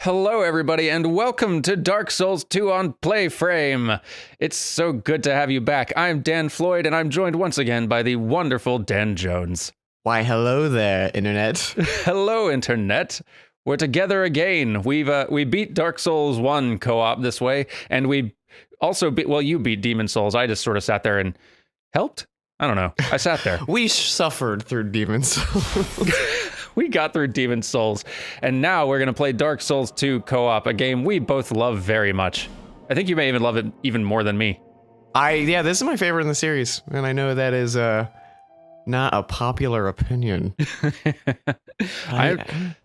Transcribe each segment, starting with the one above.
Hello, everybody, and welcome to Dark Souls 2 on PlayFrame. It's so good to have you back. I'm Dan Floyd, and I'm joined once again by the wonderful Dan Jones. Why, hello there, Internet. Hello, Internet. We're together again. We beat Dark Souls 1 co-op this way, and we also beat, well, you beat Demon Souls. I just sort of sat there and helped? I don't know. I sat there. We suffered through demons. We got through Demon Souls, and now we're going to play Dark Souls 2 co-op, a game we both love very much. I think you may even love it even more than me. Yeah, this is my favorite in the series, and I know that is not a popular opinion. It's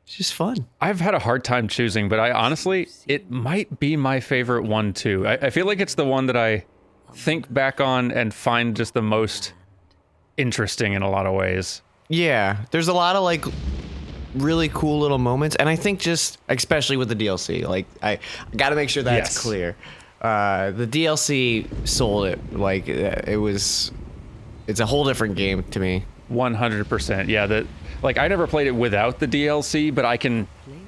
just fun. I've had a hard time choosing, but it might be my favorite one too. I feel like it's the one that I think back on and find just the most interesting in a lot of ways. Yeah, there's a lot of like really cool little moments, and I think just especially with the DLC, like I got to make sure that's clear. The DLC sold it. Like it's a whole different game to me. 100%. Yeah, I never played it without the DLC, but I can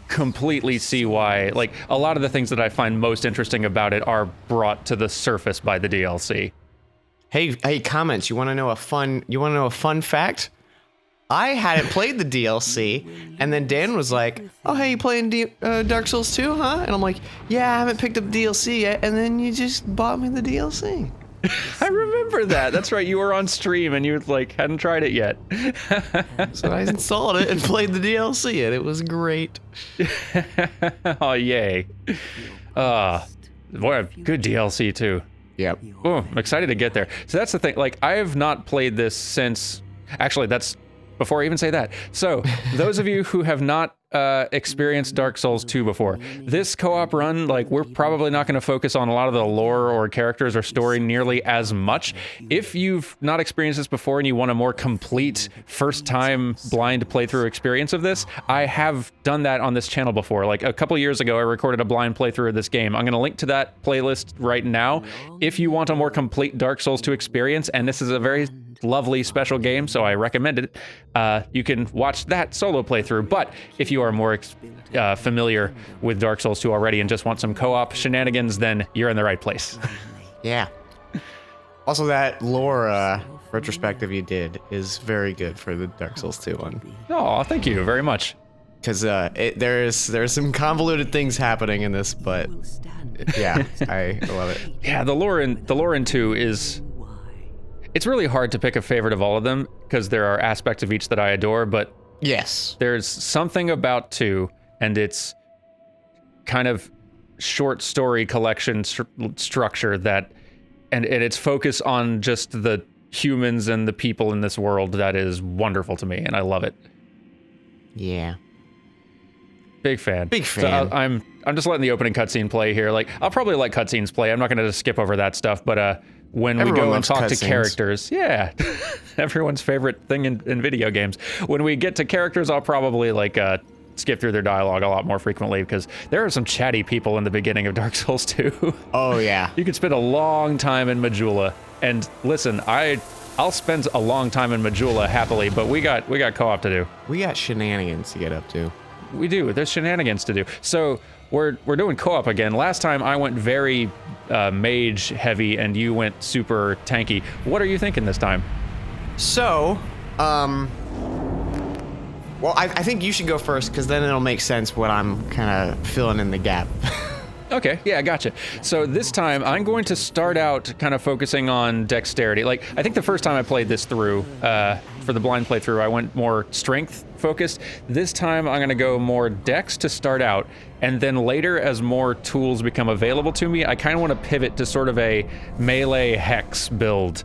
completely see why. Like a lot of the things that I find most interesting about it are brought to the surface by the DLC. Hey, comments. You want to know a fun fact? I hadn't played the DLC, and then Dan was like, "Oh, hey, you playing Dark Souls 2, huh?" And I'm like, "Yeah, I haven't picked up DLC yet." And then you just bought me the DLC. I remember that. That's right. You were on stream, and you hadn't tried it yet. So I installed it and played the DLC, and it was great. Oh, yay! Boy, good DLC too. Yep. Oh, I'm excited to get there. So that's the thing. Like, I have not played this since. Actually, that's. Before I even say that, so those of you who have not experienced Dark Souls 2 before, this co-op run, we're probably not going to focus on a lot of the lore or characters or story nearly as much. If you've not experienced this before and you want a more complete first-time blind playthrough experience of this, I have done that on this channel before. Like a couple years ago, I recorded a blind playthrough of this game. I'm going to link to that playlist right now. If you want a more complete Dark Souls 2 experience, and this is a very lovely special game, so I recommend it. You can watch that solo playthrough, but if you are more familiar with Dark Souls 2 already and just want some co-op shenanigans, then you're in the right place. Yeah. Also, that lore retrospective you did is very good for the Dark Souls 2 one. Oh, thank you very much. Because there's some convoluted things happening in this, but yeah, I love it. Yeah, the lore in 2 is. It's really hard to pick a favorite of all of them because there are aspects of each that I adore, but yes, there's something about 2 and its kind of short story collection structure that, and its focus on just the humans and the people in this world that is wonderful to me, and I love it. Yeah. Big fan. Big fan. So I'm just letting the opening cutscene play here. Like, I'll probably let cutscenes play. I'm not going to just skip over that stuff, but when we go and talk to characters, yeah, everyone's favorite thing in video games. When we get to characters, I'll probably skip through their dialogue a lot more frequently because there are some chatty people in the beginning of Dark Souls 2. Oh yeah. You could spend a long time in Majula, and listen, I'll spend a long time in Majula happily, but we got co-op to do. We got shenanigans to get up to. We do. There's shenanigans to do. So we're doing co-op again. Last time I went very mage heavy and you went super tanky. What are you thinking this time? So, well, I think you should go first because then it'll make sense what I'm kind of filling in the gap. Okay, yeah, gotcha. So this time I'm going to start out kind of focusing on dexterity. Like, I think the first time I played this through, for the blind playthrough, I went more strength focused. This time I'm going to go more dex to start out, and then later as more tools become available to me, I kind of want to pivot to sort of a melee hex build.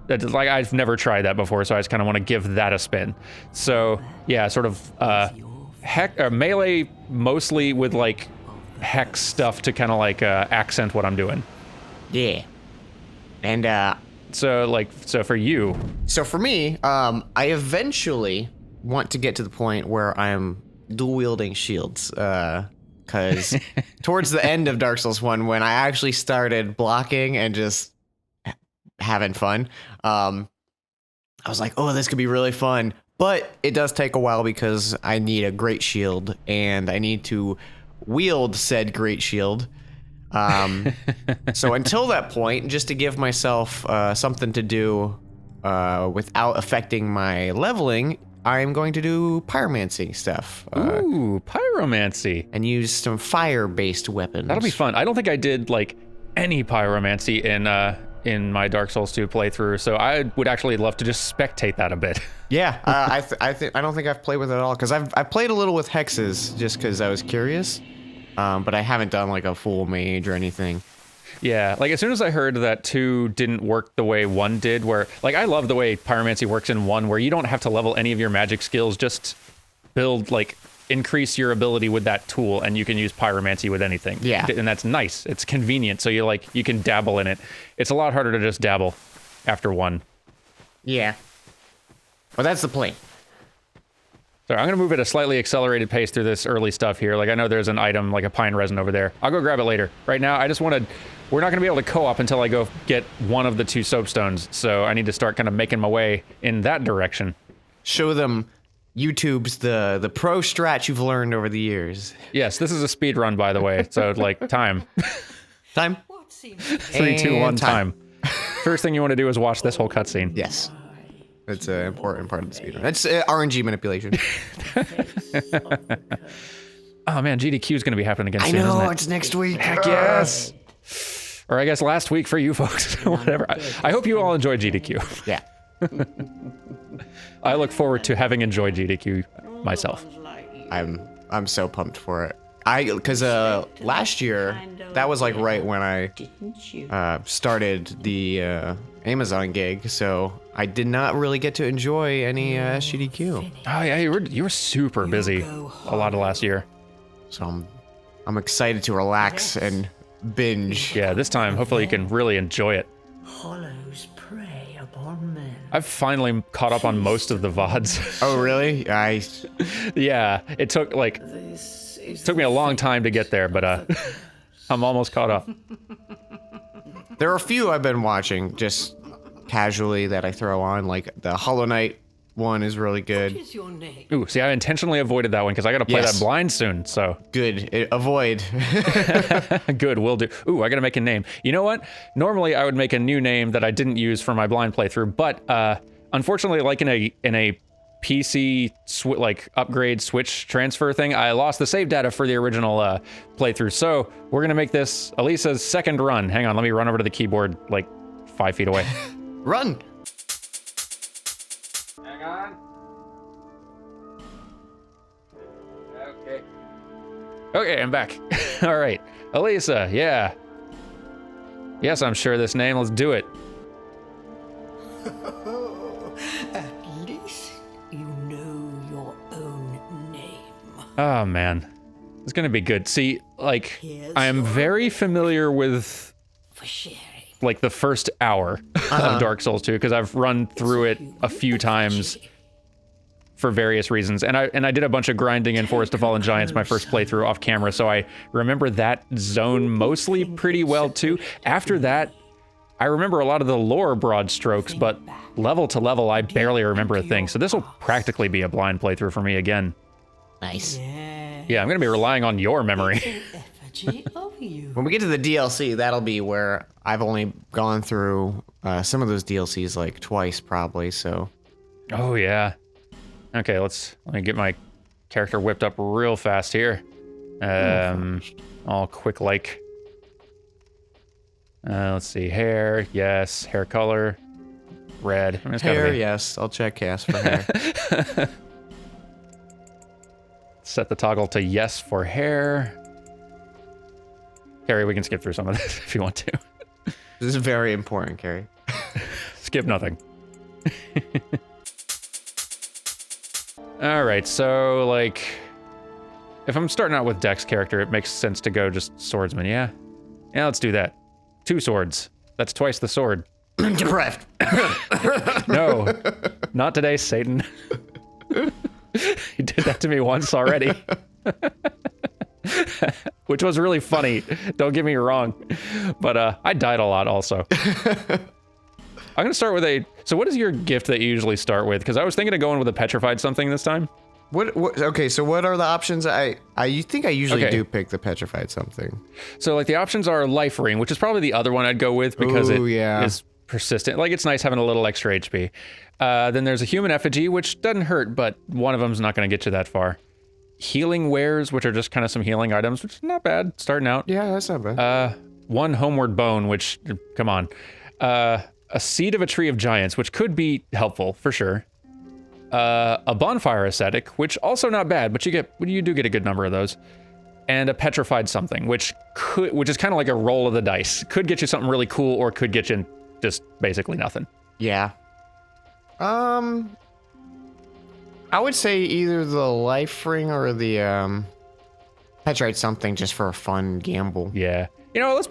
Like, I've never tried that before, so I just kind of want to give that a spin. So yeah, sort of melee mostly with like hex stuff to kind of accent what I'm doing. Yeah. And so for you. So for me, I eventually want to get to the point where I'm dual wielding shields. Because towards the end of Dark Souls 1, when I actually started blocking and just having fun, I was like, oh, this could be really fun. But it does take a while because I need a great shield and I need to wield said great shield. So until that point, just to give myself something to do without affecting my leveling, I'm going to do pyromancy stuff. Ooh, pyromancy. And use some fire-based weapons. That'll be fun. I don't think I did like any pyromancy in my Dark Souls 2 playthrough, so I would actually love to just spectate that a bit. Yeah, I don't think I've played with it at all, because I've played a little with hexes just because I was curious, but I haven't done like a full mage or anything. Yeah, like as soon as I heard that 2 didn't work the way 1 did, where like I love the way pyromancy works in 1, where you don't have to level any of your magic skills, just build like increase your ability with that tool, and you can use pyromancy with anything. Yeah, and that's nice. It's convenient, so you can dabble in it. It's a lot harder to just dabble after 1. Yeah. Well, that's the point. So I'm gonna move at a slightly accelerated pace through this early stuff here. Like I know there's an item like a pine resin over there. I'll go grab it later. Right now, I just want to. We're not gonna be able to co-op until I go get one of the 2 soapstones. So I need to start kind of making my way in that direction. Show them YouTube's the pro strat you've learned over the years. Yes, this is a speed run, by the way. So like time. Time. 3, 2, 1, time. First thing you want to do is watch this whole cutscene. Yes. That's an important part of the speedrun. That's RNG manipulation. Oh man, GDQ is going to be happening again I soon, isn't know, it? it's next week. Heck yes. Or I guess last week for you folks. Whatever. I hope you all enjoyed GDQ. Yeah. I look forward to having enjoyed GDQ myself. I'm so pumped for it. Because last year, that was like right when I started the Amazon gig, so I did not really get to enjoy any SGDQ. Oh yeah, you were super busy a lot of last year. So I'm excited to relax and binge. Yeah, this time hopefully you can really enjoy it. Hollows prey upon men. I've finally caught up on most of the VODs. Oh really? Yeah, it took like me a long time to get there, but I'm almost caught up. There are a few I've been watching just casually that I throw on, like the Hollow Knight one is really good. What is your name? Ooh, see, I intentionally avoided that one because I got to play that blind soon, so. Good. Avoid. Good, will do. Ooh, I got to make a name. You know what? Normally, I would make a new name that I didn't use for my blind playthrough, but unfortunately, like in a PC like upgrade switch transfer thing, I lost the save data for the original playthrough. So we're gonna make this Elisa's second run. Hang on, let me run over to the keyboard like 5 feet away. Run. Hang on. Okay, I'm back. All right, Elisa. Yeah. Yes, I'm sure of this name. Let's do it. At least you know your own name. Oh man, it's gonna be good. See, like I am very familiar with For sharing. like the first hour of Dark Souls 2 because I've run through it a few times for various reasons, and I did a bunch of grinding in Forest of Fallen Giants my first playthrough off camera, so I remember that zone mostly pretty well too. After that, I remember a lot of the lore broad strokes, but level to level, I barely remember a thing. So this will practically be a blind playthrough for me again. Nice. Yeah, I'm gonna be relying on your memory. When we get to the DLC, that'll be where I've only gone through some of those DLCs like twice probably, so. Oh yeah. Okay, let me get my character whipped up real fast here. All quick like. Let's see, hair, yes, hair color, red. I mean, hair, yes, I'll check yes for hair. Set the toggle to yes for hair. Carrie, we can skip through some of this if you want to. This is very important, Carrie. Skip nothing. All right, so like, if I'm starting out with Dex character, it makes sense to go just swordsman, yeah? Yeah, let's do that. 2 swords. That's twice the sword. Deprived. No, not today, Satan. He did that to me once already. Which was really funny, don't get me wrong. But I died a lot also. I'm gonna start with so what is your gift that you usually start with? Because I was thinking of going with a petrified something this time. What? Okay, so what are the options? You think I usually Okay. do pick the petrified something. So like the options are life ring, which is probably the other one I'd go with because Ooh, it yeah. is persistent. Like it's nice having a little extra HP. Then there's a human effigy, which doesn't hurt, but one of them's not going to get you that far. Healing wares, which are just kind of some healing items, which is not bad starting out. Yeah, that's not bad. One homeward bone, which, come on. A seed of a tree of giants, which could be helpful for sure. A bonfire ascetic, which also not bad, but you do get a good number of those. And a petrified something, which is kind of like a roll of the dice. Could get you something really cool, or could get you just basically nothing. Yeah. I would say either the life ring or the petrified something, just for a fun gamble. Yeah. You know,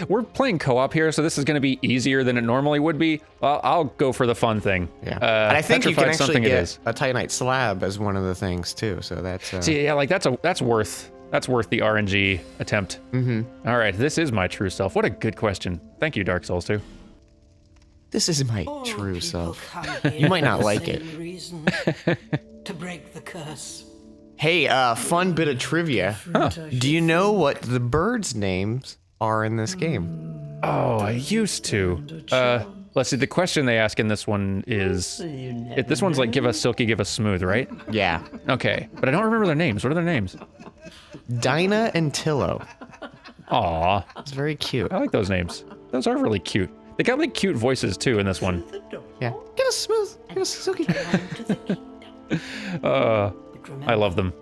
we're playing co-op here, so this is going to be easier than it normally would be. I'll go for the fun thing. Yeah. And I think you can petrified actually something it get is. a Titanite slab as one of the things too. So that's See, yeah, like that's worth the RNG attempt. Mm-hmm. All right, this is my true self. What a good question. Thank you, Dark Souls 2. this is my All true people self. come here You might not for the like same it. reason, to break the curse. Hey, fun bit of trivia. Do you know what the birds' names are in this game? Oh, I used to. Let's see. The question they ask in this one is, this one's like, give us silky, give us smooth, right? Yeah. Okay, but I don't remember their names. What are their names? Dinah and Tillo. Aw, It's very cute. I like those names. Those are really cute. They got like cute voices too in this one. Yeah. Get us smooth. Get us silky. I love them.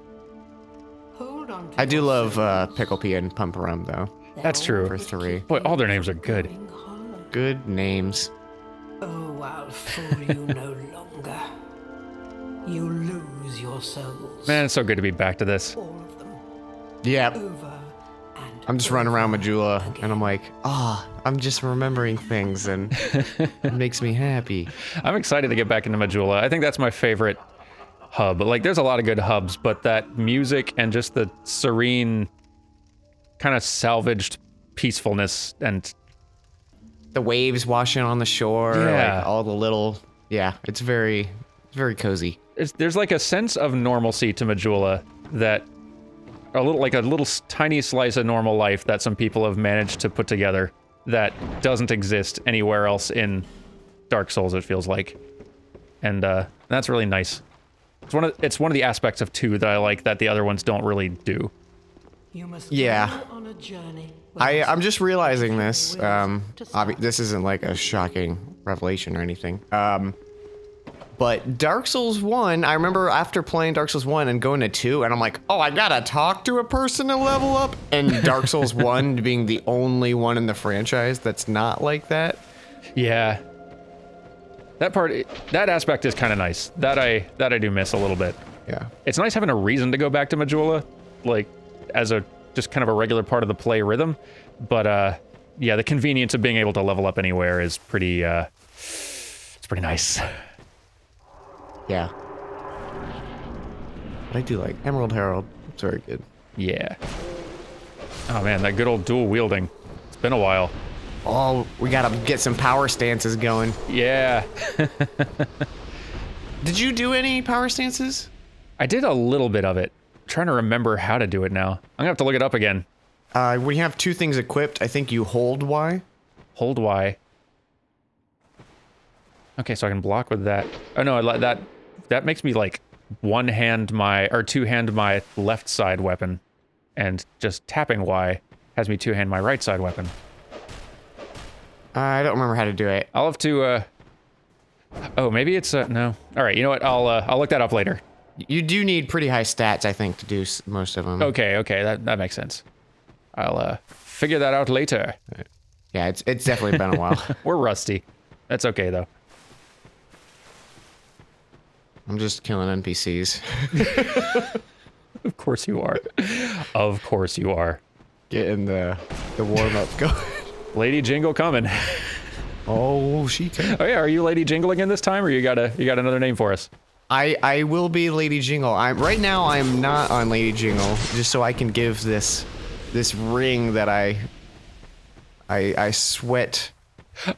Hold on to I do your love Pickle Pea and Pump Rum though. That's true. For 3. Boy, all their names are good. hollow. Good names. Oh, I'll fool you no longer. You lose your souls. Man, it's so good to be back to this. All of them. Yeah. Over and I'm just running around Majula and I'm like, I'm just remembering things and it makes me happy. I'm excited to get back into Majula. I think that's my favorite hub. Like, there's a lot of good hubs, but that music and just the serene, kind of salvaged peacefulness and The waves washing on the shore, Yeah. like all the little, it's very cozy. there's like a sense of normalcy to Majula that a little tiny slice of normal life that some people have managed to put together that doesn't exist anywhere else in Dark Souls, it feels like. And that's really nice. It's one of the aspects of 2 that I like that the other ones don't really do. you must Yeah. go on a journey. I'm just realizing this. This isn't like a shocking revelation or anything. But Dark Souls 1, I remember after playing Dark Souls 1 and going to 2, and I'm like, I gotta talk to a person to level up. And Dark Souls 1 being the only one in the franchise that's not like that. Yeah. That aspect is kind of nice. That I do miss a little bit. Yeah. It's nice having a reason to go back to Majula, like as a just kind of a regular part of the play rhythm. But yeah, the convenience of being able to level up anywhere is pretty it's pretty nice. Yeah. But I do like Emerald Herald. It's very good. Yeah. Oh man, that good old dual wielding. It's been a while. Oh, we gotta get some power stances going. Yeah. Did you do any power stances? I did a little bit of it. I'm trying to remember how to do it now. I'm gonna have to look it up again. When you have 2 things equipped, I think you hold Y. Hold Y. Okay, so I can block with that. Oh no, that makes me like two-hand my left side weapon, and just tapping Y has me two-hand my right side weapon. I don't remember how to do it. I'll have to. Oh, maybe it's no. All right, you know what? I'll look that up later. You do need pretty high stats, I think, to do most of them. Okay, that makes sense. I'll figure that out later. Yeah, it's definitely been a while. We're rusty. That's okay though. I'm just killing NPCs. Of course you are. Of course you are. Getting the warm up going. Lady Jingle coming. Oh, she can. Oh yeah, are you Lady Jingle again this time, or you got another name for us? I will be Lady Jingle. Right now I'm not on Lady Jingle, just so I can give this ring that I sweat.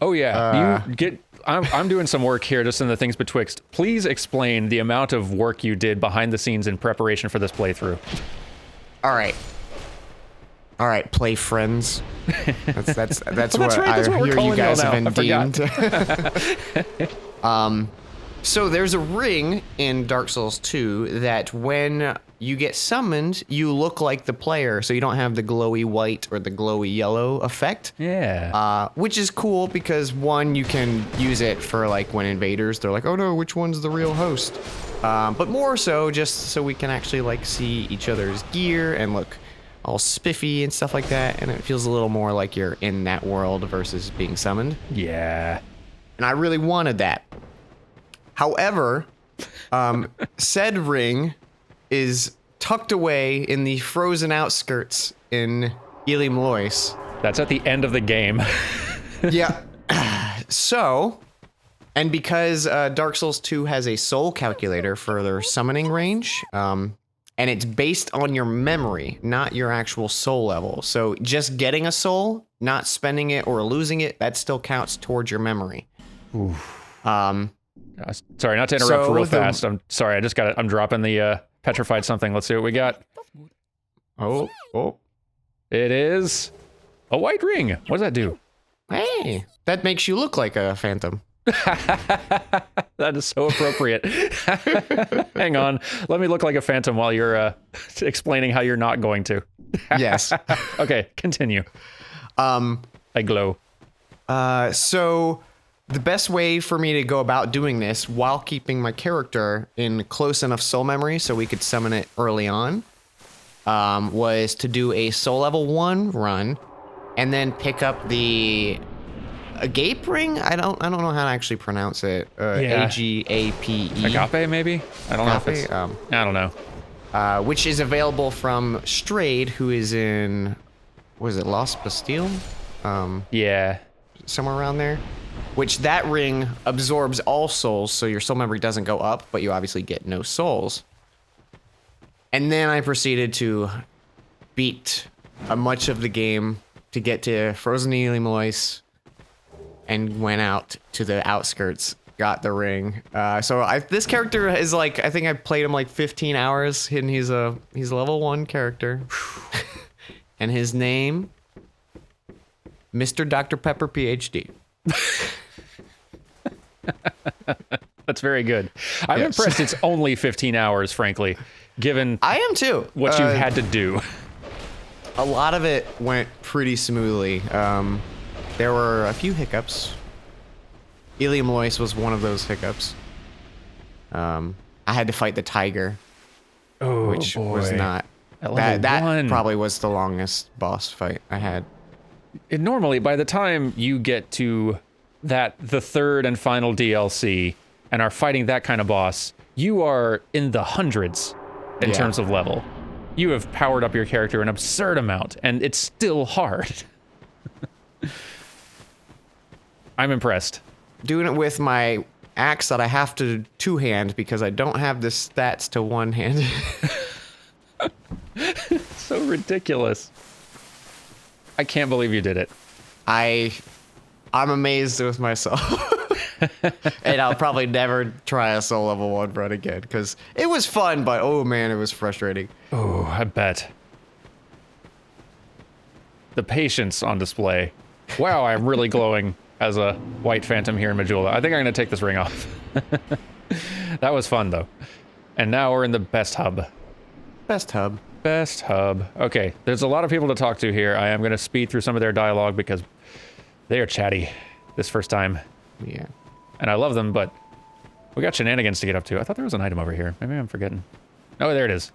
Oh yeah, you get. I'm doing some work here just in the things betwixt. Please explain the amount of work you did behind the scenes in preparation for this playthrough. All right, play friends. That's what right, that's what we're hear calling you guys y'all have now. been I deemed. So there's a ring in Dark Souls 2 that when you get summoned, you look like the player, so you don't have the glowy white or the glowy yellow effect. Yeah. Which is cool because one, you can use it for like when invaders, they're like, oh no, which one's the real host? But more so just so we can actually like see each other's gear and look all spiffy and stuff like that, and it feels a little more like you're in that world versus being summoned. Yeah. And I really wanted that. However, said ring is tucked away in the frozen outskirts in Elim Lois. That's at the end of the game. Yeah. So, and because Dark Souls 2 has a soul calculator for their summoning range, and it's based on your memory, not your actual soul level. So just getting a soul, not spending it or losing it, that still counts towards your memory. Oof. Sorry, not to interrupt real fast. I'm sorry, I'm dropping the petrified something. Let's see what we got. Oh. It is a white ring. What does that do? Hey, that makes you look like a phantom. That is so appropriate. Hang on. Let me look like a phantom while you're explaining how you're not going to. Yes. Okay, continue. I glow. So the best way for me to go about doing this while keeping my character in close enough soul memory so we could summon it early on was to do a soul level 1 run and then pick up the agape ring. I don't know how to actually pronounce it. Agape. Agape, maybe? I don't know if it's... I don't know. Which is available from Strayed, who is in... Was it Lost Bastille? Yeah. Somewhere around there. Which that ring absorbs all souls, so your soul memory doesn't go up, but you obviously get no souls. And then I proceeded to beat much of the game to get to Frozen Elim Lois, and went out to the outskirts, got the ring. This character is like, I think I played him like 15 hours, and he's a level 1 character. And his name, Mr. Dr. Pepper, PhD. That's very good. I'm impressed it's only 15 hours, frankly, given I am too. What you had to do. A lot of it went pretty smoothly. There were a few hiccups. Elim Lois was one of those hiccups. I had to fight the tiger, which was not... That probably was the longest boss fight I had. Normally, by the time you get to the third and final DLC and are fighting that kind of boss, you are in the hundreds in terms of level. You have powered up your character an absurd amount, and it's still hard. I'm impressed. Doing it with my axe that I have to two-hand because I don't have the stats to one-hand. So ridiculous. I can't believe you did it. I'm amazed with myself. And I'll probably never try a soul level 1 run again because it was fun, but oh man, it was frustrating. Oh, I bet. The patience on display. Wow, I'm really glowing as a white phantom here in Majula. I think I'm going to take this ring off. That was fun, though. And now we're in the best hub. Best hub. Best hub. Okay, there's a lot of people to talk to here. I am going to speed through some of their dialogue because they are chatty this first time. Yeah. And I love them, but we got shenanigans to get up to. I thought there was an item over here. Maybe I'm forgetting. Oh, there it is.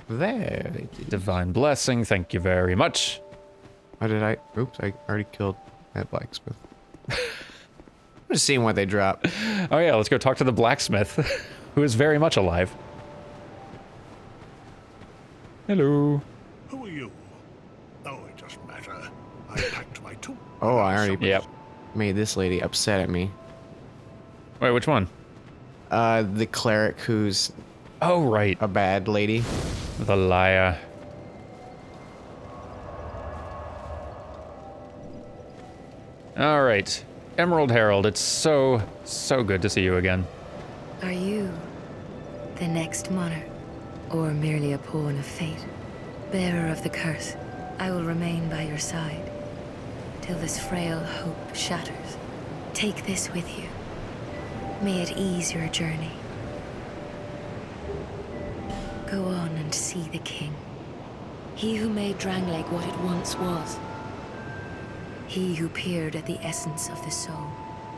There. Divine blessing. Thank you very much. Why did I... Oops, I already killed that blacksmith. I'm just seeing what they drop. Oh yeah, let's go talk to the blacksmith, who is very much alive. Hello. Who are you? Oh, it doesn't matter. I packed my tools. Oh, I already Yep. made this lady upset at me. Wait, which one? The cleric who's Oh, right. a bad lady. The liar. All right. Emerald Herald, it's so good to see you again. Are you the next monarch, or merely a pawn of fate? Bearer of the curse, I will remain by your side till this frail hope shatters. Take this with you. May it ease your journey. Go on and see the king. He who made Drangleic what it once was. He who peered at the essence of the soul.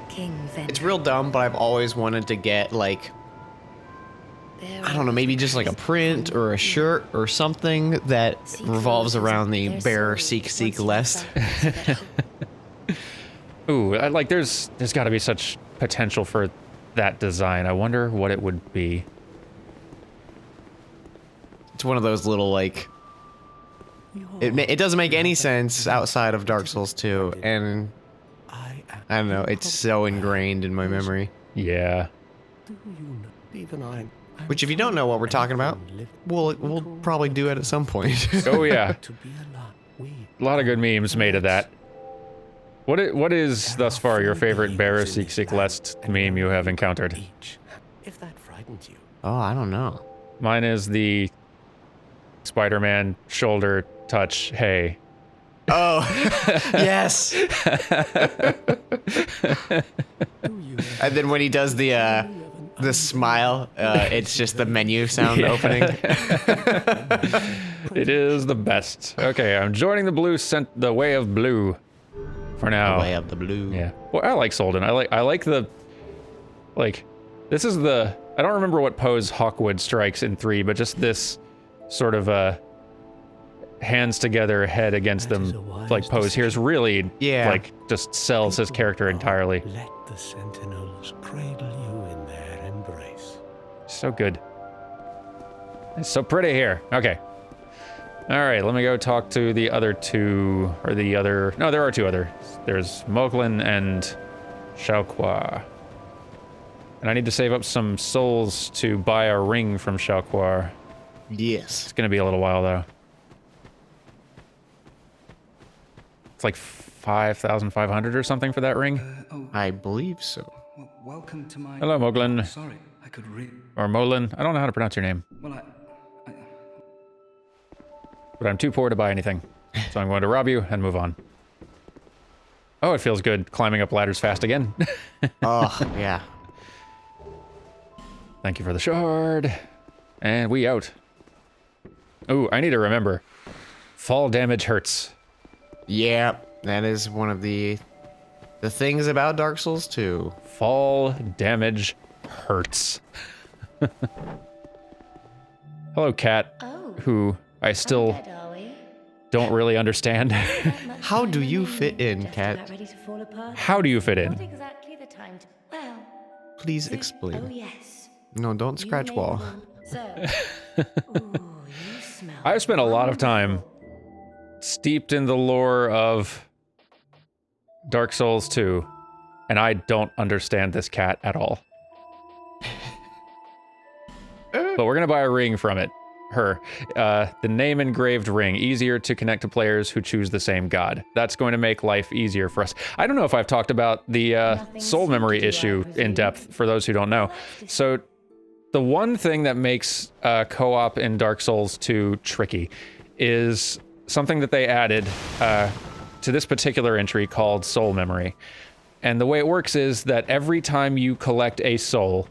King Vender. It's real dumb, but I've always wanted to get, like, I don't know, maybe just like a print or a shirt or something that revolves around the bearer seek lest. Ooh, there's got to be such potential for that design. I wonder what it would be. It's one of those little, like, it doesn't make any sense outside of Dark Souls 2, and I don't know, it's so ingrained in my memory. Yeah. Which, if you don't know what we're talking about, we'll probably do it at some point. Oh yeah. A lot of good memes made of that. What is thus far your favorite Bearer Seek Lest meme you have encountered? If that frightens you. Oh, I don't know. Mine is the Spider-Man shoulder touch, hey. Oh, yes. And then when he does the smile, it's just the menu sound opening. It is the best. Okay, I'm joining the way of blue for now. The way of the blue. Yeah. Well, I like Solden. I like the, like, this is the, I don't remember what pose Hawkwood strikes in 3, but just this sort of hands together, head against them, like, pose here is really, like, just sells his character entirely. Let the sentinels cradle you in their embrace. So good. It's so pretty here. Okay. All right, let me go talk to the other two, or the other, no, there are two others. There's Moglin and Xiaoqua. And I need to save up some souls to buy a ring from Xiaoqua. Yes. It's gonna be a little while though. It's like 5,500 or something for that ring. I believe so. Welcome to my. Hello, Moglin. Sorry, I could read. Or Molin. I don't know how to pronounce your name. Well, But I'm too poor to buy anything. So I'm going to rob you and move on. Oh, it feels good climbing up ladders fast again. Oh, yeah. Thank you for the shard. And we out. Ooh, I need to remember. Fall damage hurts. Yeah, that is one of the things about Dark Souls 2. Fall damage hurts. Hello, cat. Oh. Who I still don't really understand. How do you fit in, Cat? How do you fit in? Exactly the time to, well, Please explain. oh yes. No, don't scratch wall. So, ooh, you smell. I've spent a lot of time steeped in the lore of Dark Souls 2, and I don't understand this cat at all. But we're gonna buy a ring from it. Her. The name engraved ring. Easier to connect to players who choose the same god. That's going to make life easier for us. I don't know if I've talked about the soul memory issue in depth, for those who don't know. So, the one thing that makes co-op in Dark Souls 2 tricky is something that they added to this particular entry called soul memory. And the way it works is that every time you collect a soul,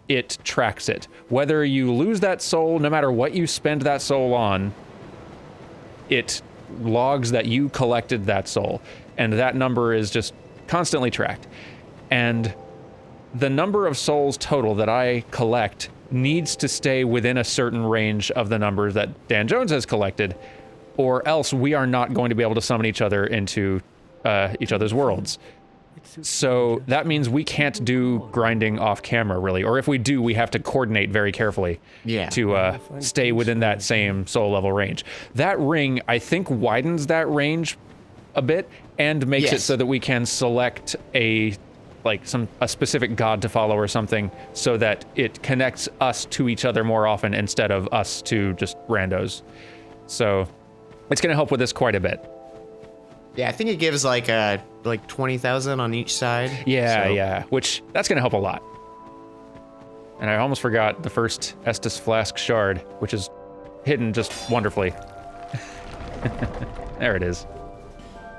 it tracks it. Whether you lose that soul, no matter what you spend that soul on, it logs that you collected that soul. And that number is just constantly tracked. And the number of souls total that I collect needs to stay within a certain range of the numbers that Dan Jones has collected, or else we are not going to be able to summon each other into each other's worlds. So that means we can't do grinding off camera, really. Or if we do, we have to coordinate very carefully to stay within that same soul level range. That ring, I think, widens that range a bit and makes it so that we can select a specific god to follow or something, so that it connects us to each other more often instead of us to just randos. So it's going to help with this quite a bit. Yeah, I think it gives like 20,000 on each side. Yeah, so. yeah, which that's gonna help a lot. And I almost forgot the first Estus Flask shard, which is hidden just wonderfully. There it is.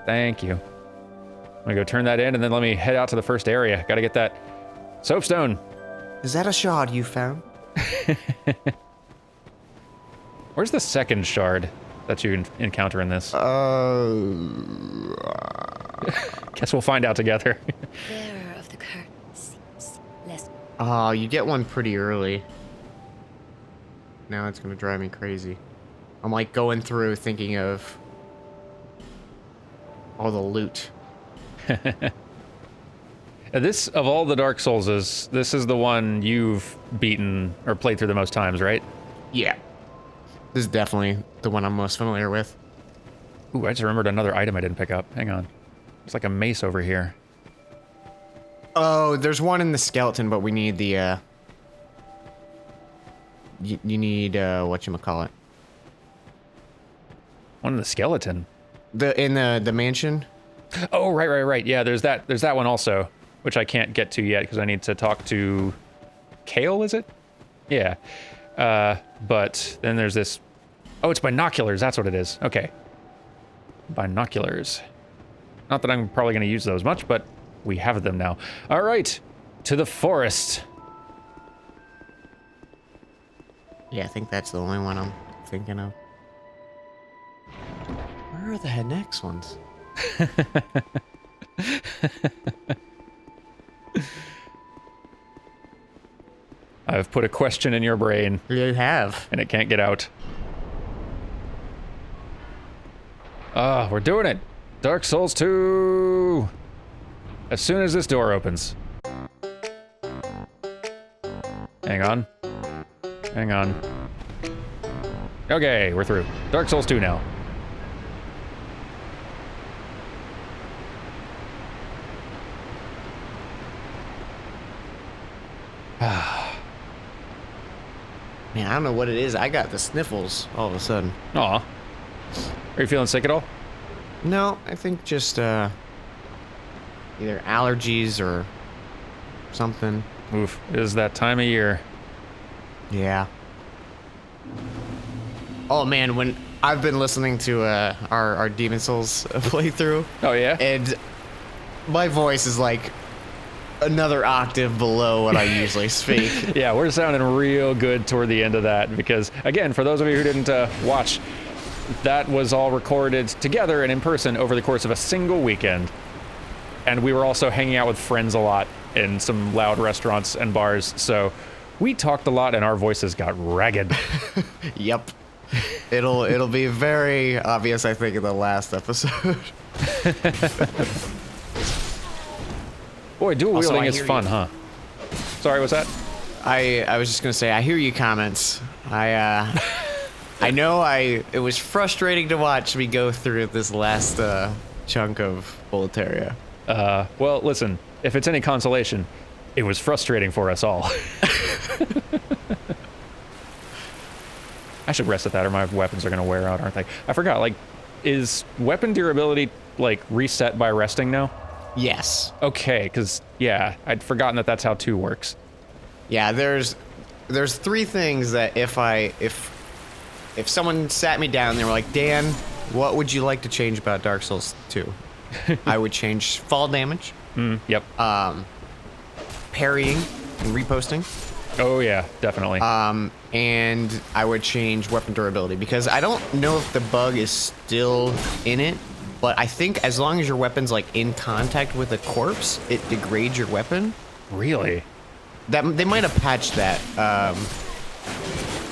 Thank you. I'm gonna go turn that in and then let me head out to the first area. Gotta get that soapstone. Is that a shard you found? Where's the second shard that you encounter in this? Guess we'll find out together. Bearer of the curse seems less. Oh, you get one pretty early. Now it's gonna drive me crazy. I'm like going through thinking of all the loot. This, of all the Dark Souls, this is the one you've beaten or played through the most times, right? Yeah. This is definitely the one I'm most familiar with. Ooh, I just remembered another item I didn't pick up. Hang on. It's like a mace over here. Oh, there's one in the skeleton, but we need the, you need, whatchamacallit. One in the skeleton? In the mansion? Oh, right. Yeah, there's that one also, which I can't get to yet because I need to talk to Kale, is it? Yeah. But then there's this... Oh, it's binoculars. That's what it is. Okay. Binoculars. Not that I'm probably going to use those much, but we have them now. All right. To the forest. Yeah, I think that's the only one I'm thinking of. Where are the next ones? I've put a question in your brain. You have. And it can't get out. Ah, we're doing it. Dark Souls 2. As soon as this door opens. Hang on. Hang on. Okay, we're through. Dark Souls 2 now. Man, I don't know what it is. I got the sniffles all of a sudden. Aw. Are you feeling sick at all? No, I think just either allergies or something. Oof, it is that time of year. Yeah. Oh man, when I've been listening to our Demon Souls playthrough. Oh yeah? And my voice is like another octave below what I usually speak. Yeah, we're sounding real good toward the end of that because, again, for those of you who didn't watch, that was all recorded together and in person over the course of a single weekend. And we were also hanging out with friends a lot in some loud restaurants and bars, so we talked a lot and our voices got ragged. Yep. It'll be very obvious, I think, in the last episode. Boy, dual Also, wielding I is hear fun, you. huh? Sorry, what's that? I was just gonna say, I hear you comments. I know it was frustrating to watch me go through this last chunk of Boletaria. Well, listen, if it's any consolation, it was frustrating for us all. I should rest at that or my weapons are gonna wear out, aren't they? I forgot, like, is weapon durability, like, reset by resting now? Yes. Okay, because, yeah, I'd forgotten that that's how 2 works. Yeah, there's 3 things that if someone sat me down and they were like, Dan, what would you like to change about Dark Souls 2? I would change fall damage, Yep. parrying and reposting, Oh, yeah, definitely. and I would change weapon durability because I don't know if the bug is still in it, but I think as long as your weapon's like in contact with a corpse, it degrades your weapon. Really? That they might have patched that,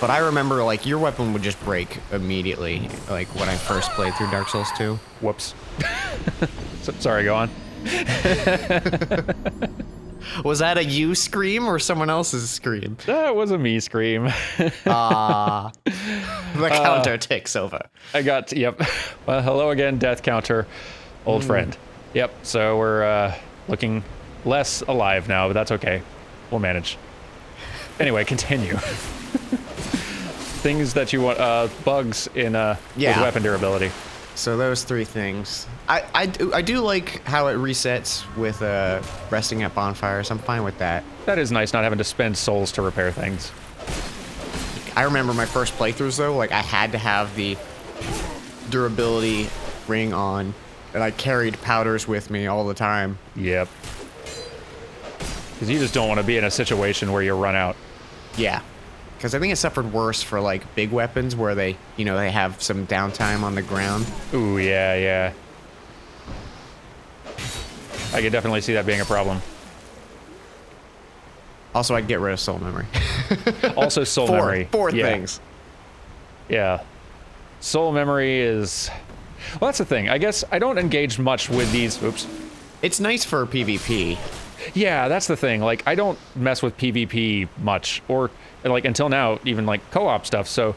but I remember like your weapon would just break immediately, like when I first played through Dark Souls 2. Whoops. Sorry, go on. Was that a you scream or someone else's scream? That was a me scream. The counter ticks over. Yep. Well, hello again, death counter, old friend. Yep, so we're looking less alive now, but that's okay. We'll manage. Anyway, continue. Things that you want, bugs in with weapon durability. So those 3 things. I do like how it resets with resting at bonfires. I'm fine with that. That is nice, not having to spend souls to repair things. I remember my first playthroughs though, like I had to have the durability ring on, and I carried powders with me all the time. Yep. Because you just don't want to be in a situation where you run out. Yeah. Because I think it suffered worse for like big weapons where they, you know, they have some downtime on the ground. Ooh, yeah, yeah. I could definitely see that being a problem. Also, I'd get rid of soul memory. Also, soul memory. Four Yeah. things. Yeah. Soul memory is... Well, that's the thing. I guess I don't engage much with these... Oops. It's nice for PvP. Yeah, that's the thing. Like, I don't mess with PvP much, or, like, until now, even, like, co-op stuff. So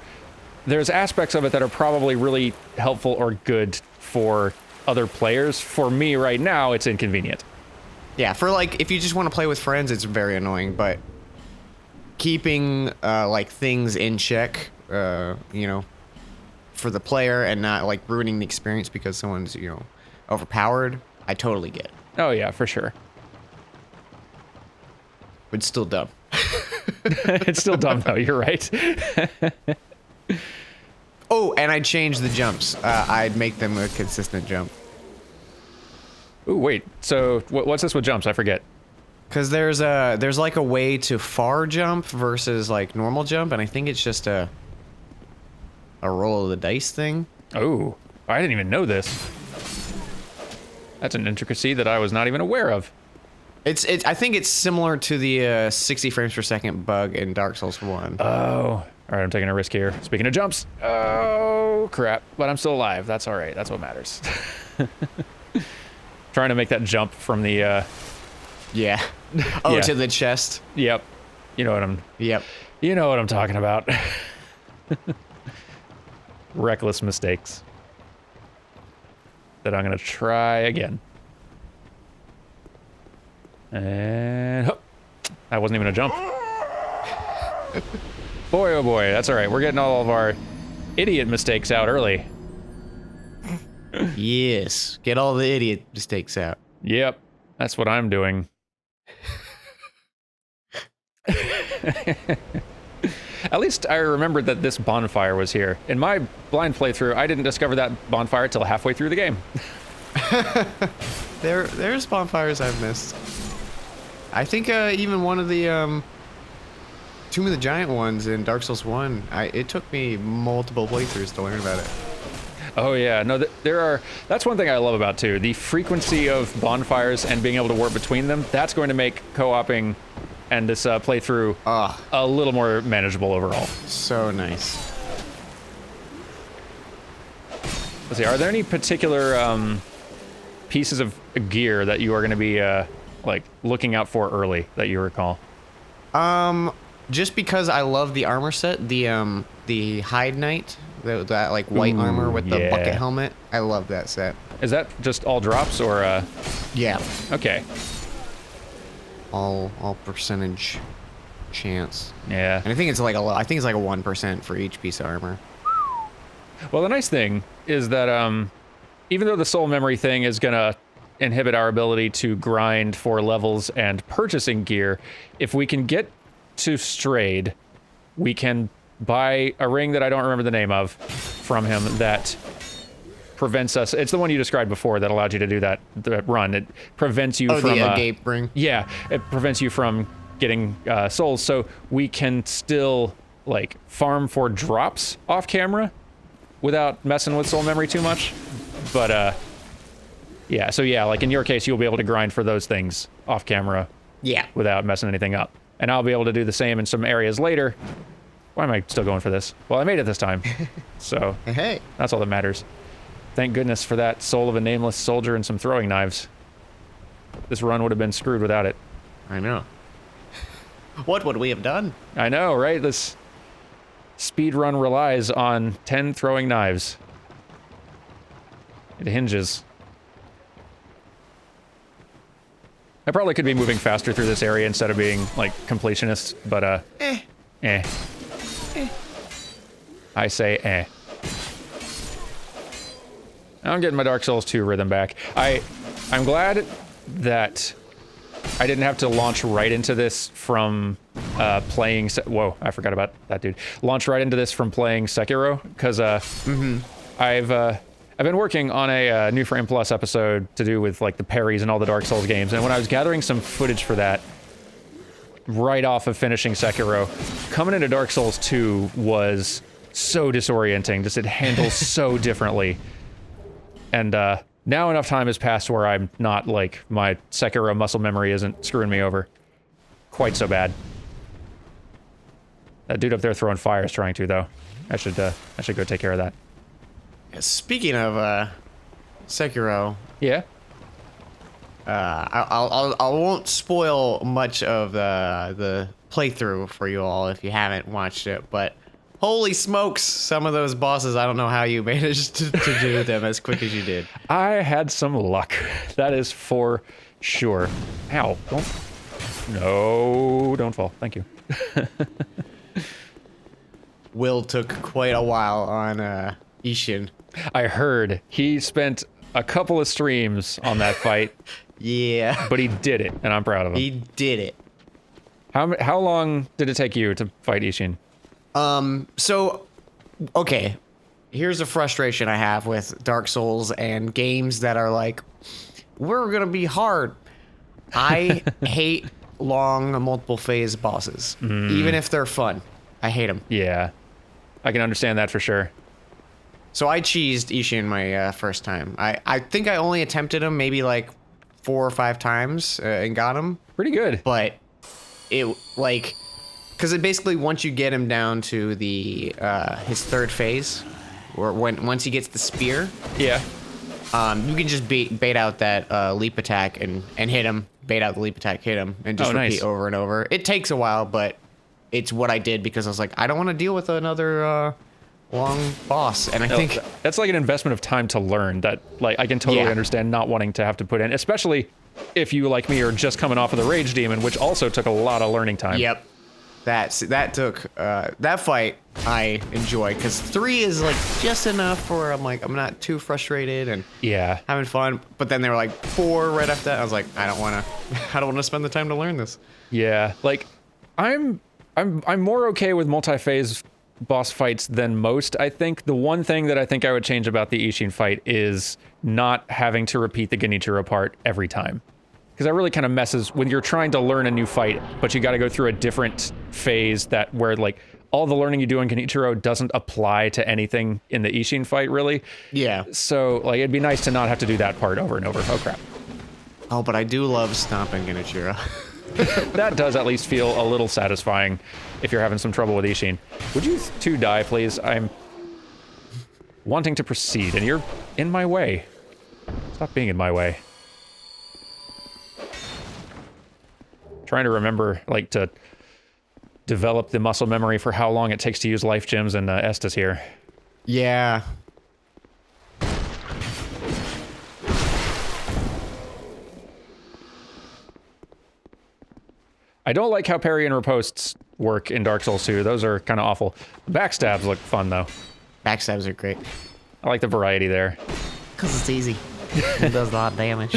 there's aspects of it that are probably really helpful or good for other players. For me right now, it's inconvenient. Yeah, for like, if you just want to play with friends, it's very annoying, but keeping, like, things in check, you know, for the player and not, like, ruining the experience because someone's, you know, overpowered, I totally get. Oh, yeah, for sure. But it's still dumb. It's still dumb, though. You're right. Oh, and I'd change the jumps. I'd make them a consistent jump. Ooh, wait. So what's this with jumps? I forget. Because there's like a way to far jump versus like normal jump, and I think it's just a roll of the dice thing. Oh, I didn't even know this. That's an intricacy that I was not even aware of. I think it's similar to the 60 frames per second bug in Dark Souls 1. Oh, all right. I'm taking a risk here. Speaking of jumps. Oh, crap. But I'm still alive. That's all right. That's what matters. Trying to make that jump from the... Yeah. Oh, Yeah. to the chest. Yep. You know what I'm... Yep. You know what I'm talking about. Reckless mistakes. That I'm going to try again. And... Oh, that wasn't even a jump. Boy, oh boy. That's all right. We're getting all of our idiot mistakes out early. Yes. Get all the idiot mistakes out. Yep. That's what I'm doing. At least I remembered that this bonfire was here. In my blind playthrough, I didn't discover that bonfire till halfway through the game. There's bonfires I've missed. I think even one of the Tomb of the Giant ones in Dark Souls 1, it took me multiple playthroughs to learn about it. Oh yeah, no, that's one thing I love about too. The frequency of bonfires and being able to warp between them, that's going to make co-oping and this playthrough a little more manageable overall. So nice. Let's see, are there any particular pieces of gear that you are going to be like looking out for early that you recall? Just because I love the armor set, the Hide Knight, that like white armor with the bucket helmet. I love that set. Is that just all drops or? Yeah. Okay. All percentage chance. Yeah. And I think it's like a 1% for each piece of armor. Well, the nice thing is that even though the soul memory thing is gonna inhibit our ability to grind for levels and purchasing gear, if we can get to Strayed, we can buy a ring that I don't remember the name of from him that prevents us. It's the one you described before that allowed you to do that run. It prevents you from the gape ring. Yeah, it prevents you from getting souls, so we can still like farm for drops off camera without messing with soul memory too much. But yeah, so yeah, like in your case, you'll be able to grind for those things off camera. Yeah. Without messing anything up. And I'll be able to do the same in some areas later. Why am I still going for this? Well, I made it this time. So, Hey. that's all that matters. Thank goodness for that soul of a nameless soldier and some throwing knives. This run would have been screwed without it. I know. What would we have done? I know, right? This speed run relies on 10 throwing knives. It hinges. I probably could be moving faster through this area instead of being, like, completionist, but, eh. I say eh. I'm getting my Dark Souls 2 rhythm back. I'm glad that I didn't have to launch right into this from playing. Whoa, I forgot about that dude. Launch right into this from playing Sekiro, because I've been working on a New Frame Plus episode to do with like the parries and all the Dark Souls games, and when I was gathering some footage for that, right off of finishing Sekiro, coming into Dark Souls 2 was so disorienting. Just it handles so differently. And now enough time has passed where I'm not like, my Sekiro muscle memory isn't screwing me over quite so bad. That dude up there throwing fire is trying to, though. I should go take care of that. Speaking of Sekiro, yeah. I won't spoil much of the playthrough for you all if you haven't watched it, but holy smokes, some of those bosses, I don't know how you managed to do them as quick as you did. I had some luck. That is for sure. Ow, don't fall. Thank you. Will took quite a while on Ishin. I heard he spent a couple of streams on that fight. Yeah. But he did it, and I'm proud of him. He did it. How long did it take you to fight Ishin? So, okay, here's a frustration I have with Dark Souls and games that are like, we're gonna be hard. I hate long, multiple phase bosses, even if they're fun. I hate them. Yeah, I can understand that for sure. So I cheesed Ishin my first time. I think I only attempted him maybe like 4 or 5 times and got him. Pretty good. But it like, because it basically once you get him down to the his third phase, or once he gets the spear, yeah, you can just bait out that leap attack and hit him. Bait out the leap attack, hit him, and just repeat over and over. It takes a while, but it's what I did because I was like, I don't want to deal with another long boss, and I think that's like an investment of time to learn. That like I can totally understand not wanting to have to put in, especially if you like me are just coming off of the Rage Demon, which also took a lot of learning time. Yep. That took that fight I enjoy because 3 is like just enough where I'm like I'm not too frustrated and having fun. But then they were like 4 right after that. I was like I don't want to spend the time to learn this. Yeah, like I'm more okay with multi-phase boss fights than most. I think the one thing that I think I would change about the Ishin fight is not having to repeat the Genichiro part every time. Because that really kind of messes when you're trying to learn a new fight, but you got to go through a different phase where like all the learning you do in Genichiro doesn't apply to anything in the Ishin fight, really. Yeah. So like it'd be nice to not have to do that part over and over. Oh crap. Oh, but I do love stomping Genichiro. That does at least feel a little satisfying if you're having some trouble with Ishin. Would you 2 die, please? I'm wanting to proceed, and you're in my way. Stop being in my way. Trying to remember, like, to develop the muscle memory for how long it takes to use life gems and Estus here. Yeah. I don't like how parry and riposts work in Dark Souls 2. Those are kind of awful. Backstabs look fun, though. Backstabs are great. I like the variety there. Because it's easy. It does a lot of damage.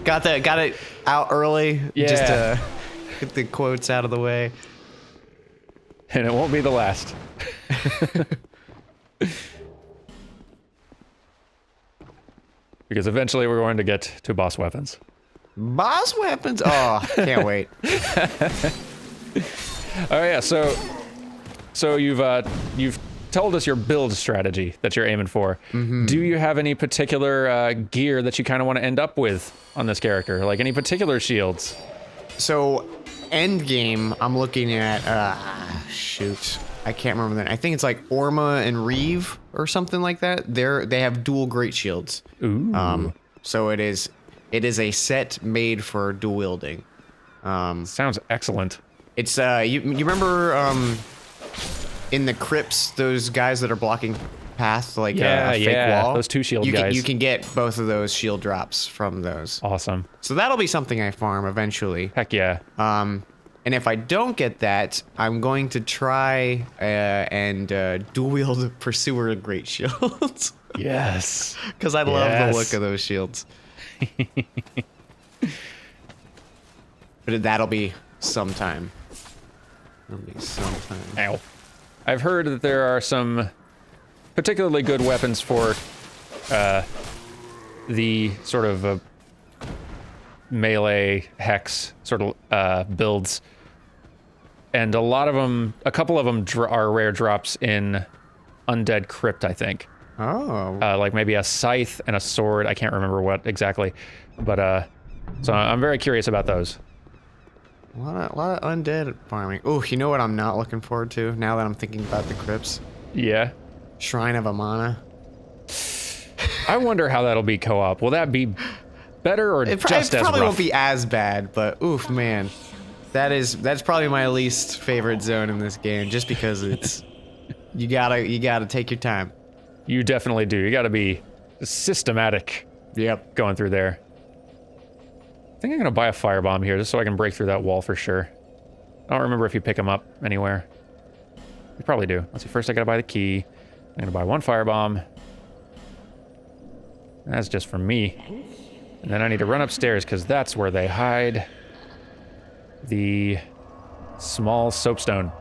Got it out early. Yeah. Just to get the quotes out of the way. And it won't be the last. Because eventually we're going to get to boss weapons. Boss weapons? Oh, can't wait. Oh yeah, so you've told us your build strategy that you're aiming for. Do you have any particular gear that you kind of want to end up with on this character? Like any particular shields? So, end game, I'm looking at shoot, I can't remember that. I think it's like Orma and Reeve or something like that. They have dual great shields. Ooh. So it is a set made for dual wielding. Sounds excellent. It's you remember in the crypts those guys that are blocking path like a fake wall? Those 2 shield guys. You can get both of those shield drops from those. Awesome. So that'll be something I farm eventually. Heck yeah. And if I don't get that, I'm going to try and dual wield Pursuer Great Shields. Yes. Because I love the look of those shields. But that'll be sometime. That'll be sometime. Ow. I've heard that there are some particularly good weapons for the sort of melee hex sort of builds. And a couple of them are rare drops in Undead Crypt, I think. Oh. Like maybe a scythe and a sword. I can't remember what exactly. But, so I'm very curious about those. A lot of undead farming. Ooh, you know what I'm not looking forward to now that I'm thinking about the crypts? Yeah. Shrine of Amana. I wonder how that'll be co-op. Will that be better or just as rough? It probably won't be as bad, but oof, man. That's probably my least favorite zone in this game, just because it's you gotta take your time. You definitely do. You gotta be systematic. Yep. Going through there. I think I'm gonna buy a firebomb here just so I can break through that wall for sure. I don't remember if you pick them up anywhere. You probably do. Let's see, first I gotta buy the key. I'm gonna buy one firebomb. That's just for me. And then I need to run upstairs because that's where they hide the small soapstone.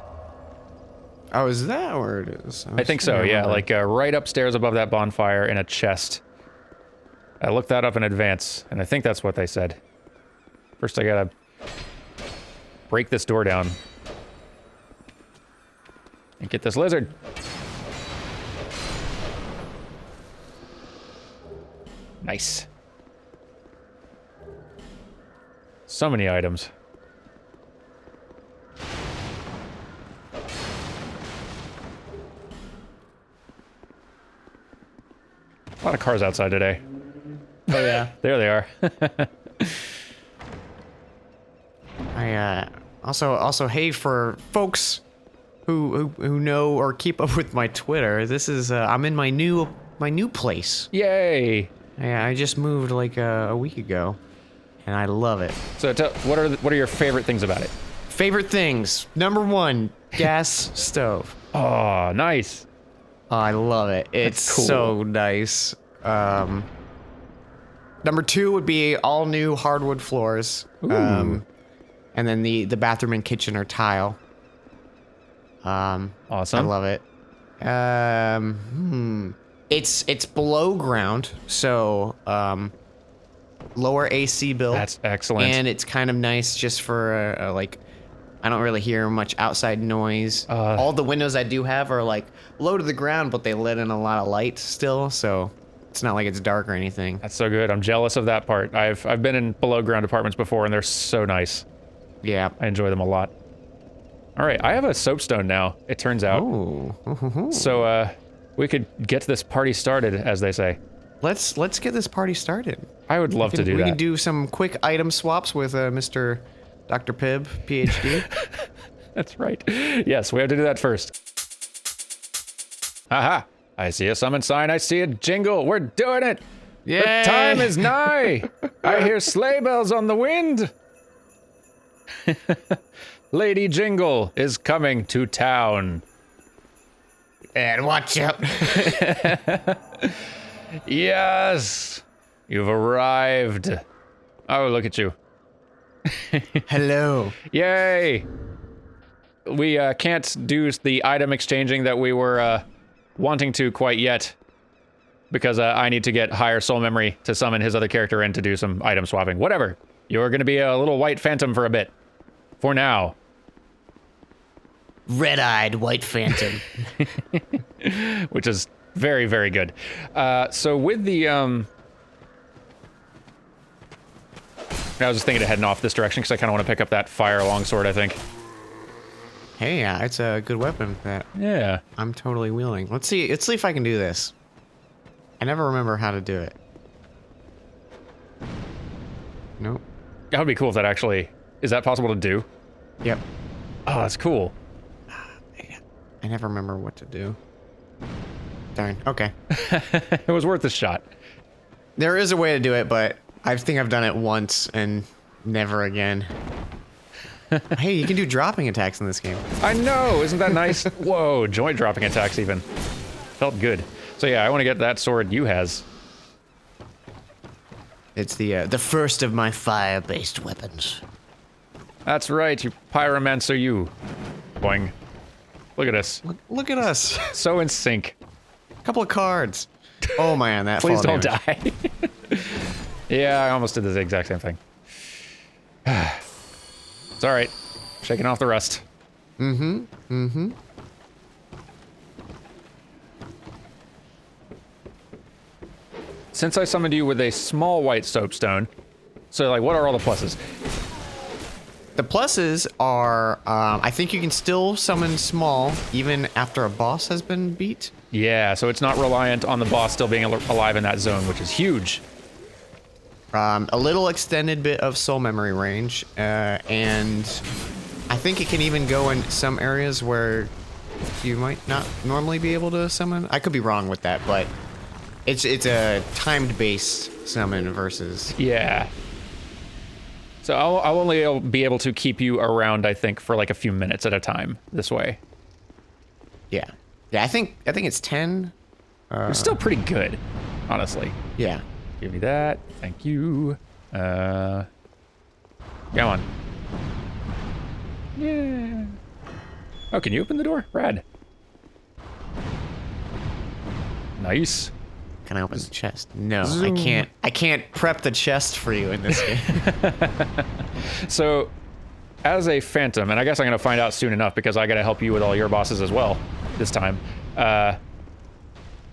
Oh, is that where it is? I think so, yeah. Like right upstairs above that bonfire in a chest. I looked that up in advance, and I think that's what they said. First I gotta break this door down. And get this lizard. Nice. So many items. A lot of cars outside today. Oh yeah. There they are. I also hey, for folks who know or keep up with my Twitter, this is I'm in my new place. Yay! Yeah, I just moved like a week ago, and I love it. So what are your favorite things about it? Favorite things. Number 1, gas stove. Oh, nice. Oh, I love it. It's cool. so nice. Number 2 would be all new hardwood floors. Ooh. And then the bathroom and kitchen are tile. Awesome. I love it. It's below ground, so lower AC bill. That's excellent. And it's kind of nice just for like, I don't really hear much outside noise. All the windows I do have are like low to the ground, but they let in a lot of light still, so it's not like it's dark or anything. That's so good. I'm jealous of that part. I've been in below ground apartments before, and they're so nice. Yeah. I enjoy them a lot. All right, I have a soapstone now, it turns out. Oh. So we could get this party started, as they say. Let's get this party started. I would love to do We that. can do some quick item swaps with Mr. Dr. Pibb, PhD. That's right. Yes, we have to do that first. Aha! I see a summon sign, I see a jingle. We're doing it! Yeah. The time is nigh! I hear sleigh bells on the wind! Lady Jingle is coming to town. And watch out. Yes! You've arrived. Oh, look at you. Hello. Yay! We can't do the item exchanging that we were wanting to quite yet. Because I need to get higher soul memory to summon his other character in to do some item swapping. Whatever. You're gonna be a little white phantom for a bit. For now. Red-eyed white phantom. Which is very, very good. So with the, I was just thinking of heading off this direction because I kind of want to pick up that fire longsword, I think. Hey, it's a good weapon that Yeah. I'm totally wielding. Let's see if I can do this. I never remember how to do it. Nope. That would be cool if that actually... Is that possible to do? Yep. Oh, that's cool. I never remember what to do. Darn. Okay. It was worth a shot. There is a way to do it, but I think I've done it once and never again. Hey, you can do dropping attacks in this game. I know, isn't that nice? Whoa, joint dropping attacks even. Felt good. So yeah, I want to get that sword you has. It's the first of my fire-based weapons. That's right, you pyromancer you. Boing. Look at us. Look at us. So in sync. A couple of cards. Oh man, that Please fall don't damage. die. Yeah, I almost did the exact same thing. It's alright. Shaking off the rust. Since I summoned you with a small white soapstone, so like, what are all the pluses? The pluses are, I think you can still summon small even after a boss has been beat. Yeah, so it's not reliant on the boss still being alive in that zone, which is huge. A little extended bit of soul memory range, and I think it can even go in some areas where you might not normally be able to summon. I could be wrong with that, but it's a timed based summon versus. Yeah. So I'll only be able to keep you around, I think, for like a few minutes at a time this way. Yeah. Yeah, I think it's 10. It's still pretty good, honestly. Yeah. Give me that. Thank you. Come on. Yeah. Oh, can you open the door? Rad. Nice. Can I open the chest? No, Zoom. I can't. I can't prep the chest for you in this game. So, as a phantom, and I guess I'm gonna find out soon enough because I gotta help you with all your bosses as well this time.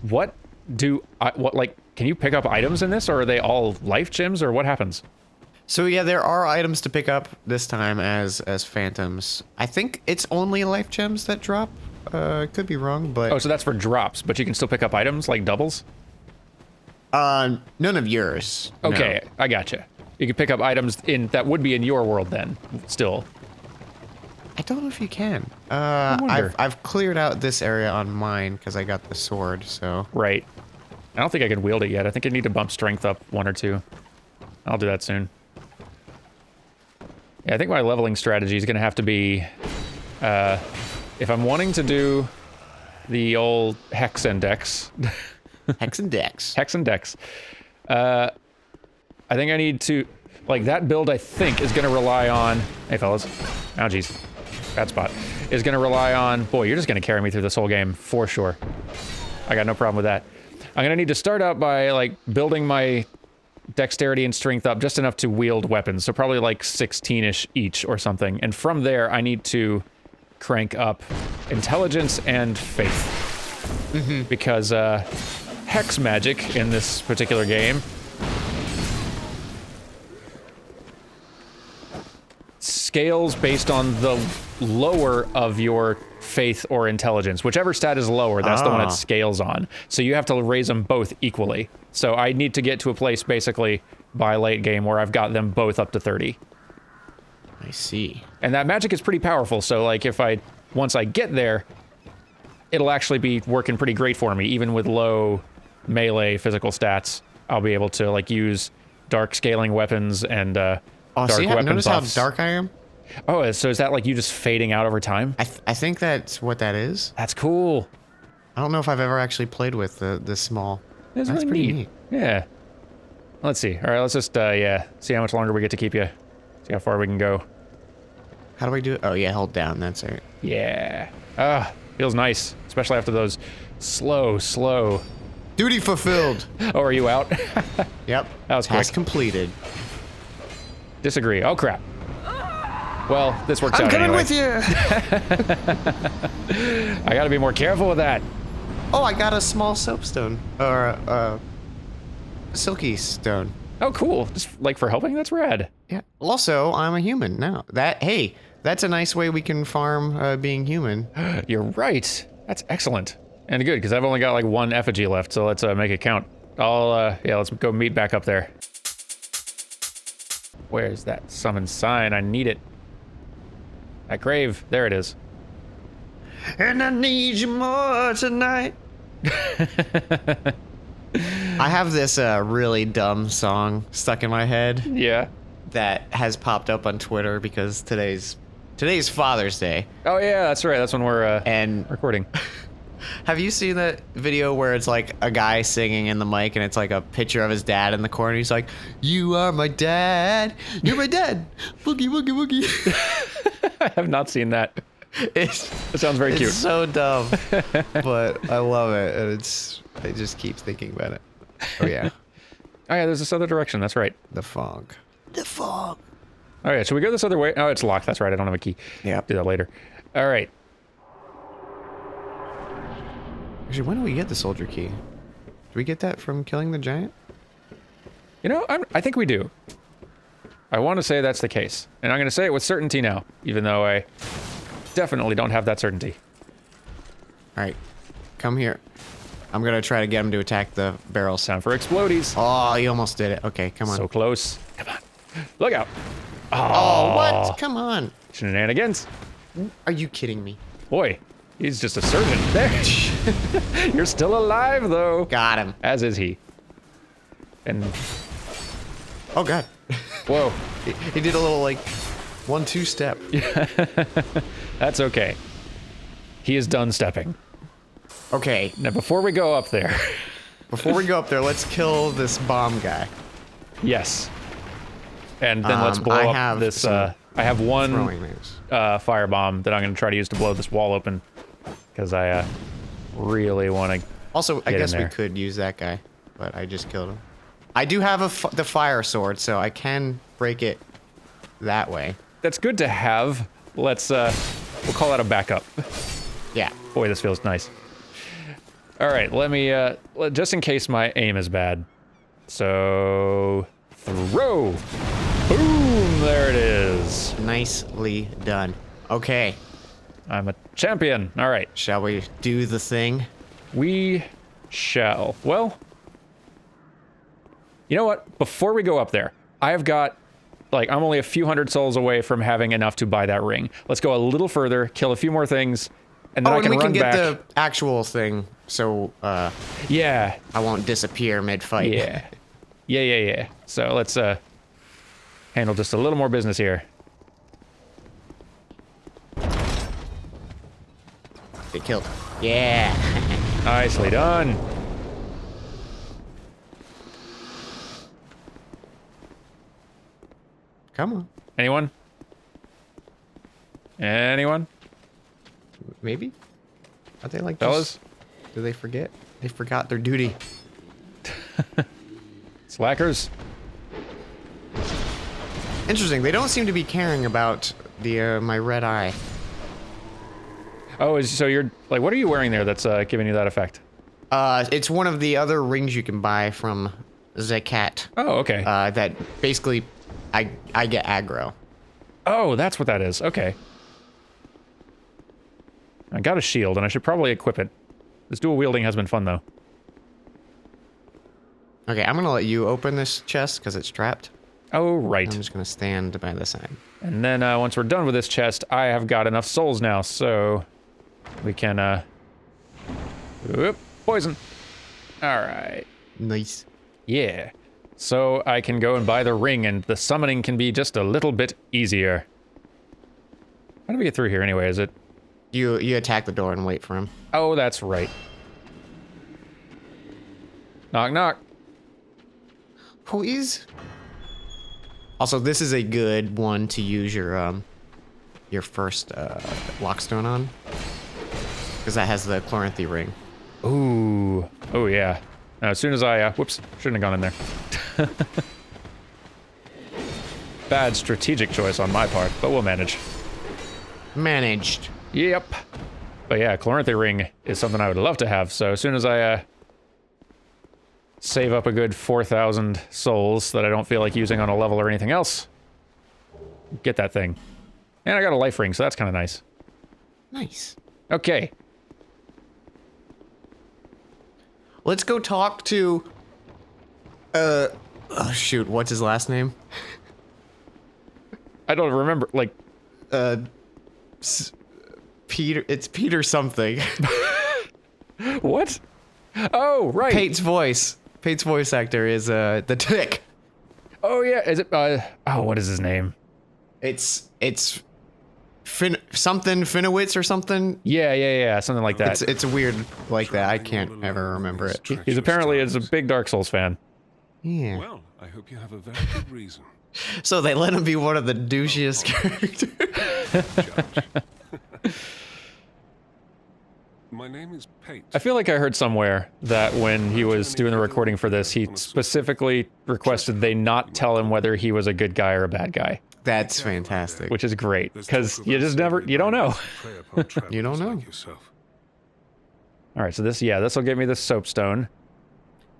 What can you pick up items in this, or are they all life gems, or what happens? So yeah, there are items to pick up this time as phantoms. I think it's only life gems that drop. Could be wrong, but Oh, so that's for drops, but you can still pick up items like doubles? none of yours. no. Okay, I gotcha. You can pick up items that would be in your world then, still. I don't know if you can. wonder. I've cleared out this area on mine because I got the sword. So Right. I don't think I can wield it yet. I think I need to bump strength up 1 or 2. I'll do that soon. Yeah, I think my leveling strategy is going to have to be... if I'm wanting to do the old Hex Index... Hex and Dex. Hex and Dex. I think I need to... Like, that build, I think, is going to rely on... Hey, fellas. Oh, jeez. Bad spot. Is going to rely on... Boy, you're just going to carry me through this whole game, for sure. I got no problem with that. I'm going to need to start out by, like, building my dexterity and strength up just enough to wield weapons. So probably, like, 16-ish each or something. And from there, I need to crank up intelligence and faith. Because, hex magic in this particular game scales based on the lower of your faith or intelligence. Whichever stat is lower, that's the one it scales on. So you have to raise them both equally. So I need to get to a place basically by late game where I've got them both up to 30. I see. And that magic is pretty powerful. So like once I get there, it'll actually be working pretty great for me, even with low melee physical stats. I'll be able to like use dark scaling weapons and dark weapon notice buffs. how dark I am? Oh, so is that like you just fading out over time? I think that's what that is. That's cool. I don't know if I've ever actually played with the small. That's That's really pretty neat. neat. Yeah. Let's see. All right, let's just see how much longer we get to keep you. See how far we can go. How do I do it? Oh yeah, hold down. That's it. Yeah. Ah, feels nice, especially after those slow. Duty fulfilled. Oh, are you out? Yep. That was Task quick. completed. Disagree. Oh crap. Well, this works I'm out coming anyway. with you. I gotta be more careful with that. Oh, I got a small soapstone or a silky stone. Oh, cool. Just like for helping. That's rad. Yeah. Also, I'm a human now. That's a nice way we can farm being human. You're right. That's excellent. And good, because I've only got like 1 effigy left, so let's make it count. Let's go meet back up there. Where's that summon sign? I need it. That grave. There it is. And I need you more tonight. I have this really dumb song stuck in my head Yeah. that has popped up on Twitter because today's today's Father's Day. Oh yeah, that's right. That's when we're And recording. have you seen that video where it's like a guy singing in the mic and it's like a picture of his dad in the corner? He's like, "You are my dad. You're my dad. Boogie, woogie, woogie." I have not seen that. It sounds very cute. It's so dumb, but I love it, and I just keep thinking about it. Oh yeah, Oh yeah, there's this other direction. That's right. the fog. The fog. All right, should we go this other way? Oh, it's locked. That's right. I don't have a key. Yeah. Do that later. All right. Actually, when do we get the soldier key? Do we get that from killing the giant? You know, I think we do. I want to say that's the case, and I'm going to say it with certainty now, even though I definitely don't have that certainty. All right, come here. I'm gonna try to get him to attack the barrels. Time for explodies. Oh, you almost did it. Okay, come on. So close. Come on. Look out. Oh, what? Come on. Shenanigans. Are you kidding me? Boy, he's just a surgeon. There. You're still alive, though. Got him. As is he. And, Oh God. whoa. He did a little like 1-2 step. That's okay. He is done stepping. Okay, Now, before we go up there. before we go up there, let's kill this bomb guy. Yes. And then let's blow I up have this, some I have one Throwing things. firebomb that I'm going to try to use to blow this wall open. Because I really want to... Also, I Get in guess we there. could use that guy, but I just killed him. I do have the fire sword, so I can break it that way. That's good to have. Let's, we'll call that a backup. Yeah. Boy, this feels nice. All right, let me, just in case my aim is bad. So, throw. Boom, there it is. Nicely done. Okay, I'm a champion. All right, shall we do the thing? we shall. Well, you know what? Before we go up there, I've got, like, I'm only a few hundred souls away from having enough to buy that ring. Let's go a little further, kill a few more things, and then I and can we run can get back. the actual thing, so Yeah, I won't disappear mid-fight. yeah. So let's handle just a little more business here. Get killed. Yeah. Nicely done. Come on. Anyone? Anyone? Maybe? Are they like Fellas? Do they forget? They forgot their duty. Slackers? Interesting. They don't seem to be caring about the my red eye. Oh, so you're, like, what are you wearing there that's giving you that effect? It's one of the other rings you can buy from Zakat. Oh, okay. That basically, I get aggro. Oh, that's what that is. Okay. I got a shield, and I should probably equip it. This dual wielding has been fun, though. Okay, I'm gonna let you open this chest because it's trapped. Oh, right. I'm just gonna stand by the side. And then once we're done with this chest, I have got enough souls now, so we can, Oop, poison. All right. Nice. Yeah. So I can go and buy the ring, and the summoning can be just a little bit easier. How do we get through here anyway? Is it... You attack the door and wait for him. Oh, that's right. Knock, knock. Who is? Also, this is a good one to use your first lockstone on, because that has the Chloranthy ring. Ooh. Oh, yeah. Now, as soon as I... whoops. Shouldn't have gone in there. Bad strategic choice on my part, but we'll manage. Managed. Yep. But yeah, Chloranthy ring is something I would love to have, so as soon as I save up a good 4,000 souls that I don't feel like using on a level or anything else, get that thing. And I got a life ring, so that's kind of nice. Nice. Okay. Let's go talk to. Oh shoot! What's his last name? I don't remember, like... Peter. It's Peter something. What? Oh, right. Pate's voice. Pate's voice actor is the Tick. Oh, yeah. Is it, oh, what is his name? It's something Finowitz or something. Yeah, something like that. It's weird like that. I can't ever remember it. He's apparently is a big Dark Souls fan. Yeah. Well, I hope you have a very good reason. So they let him be one of the douchiest characters. My name is Pate. I feel like I heard somewhere that when he was doing the recording for this, he specifically requested they not tell him whether he was a good guy or a bad guy. That's fantastic. Which is great, because you just never, you don't know. You don't know. All right, so this will give me the soapstone.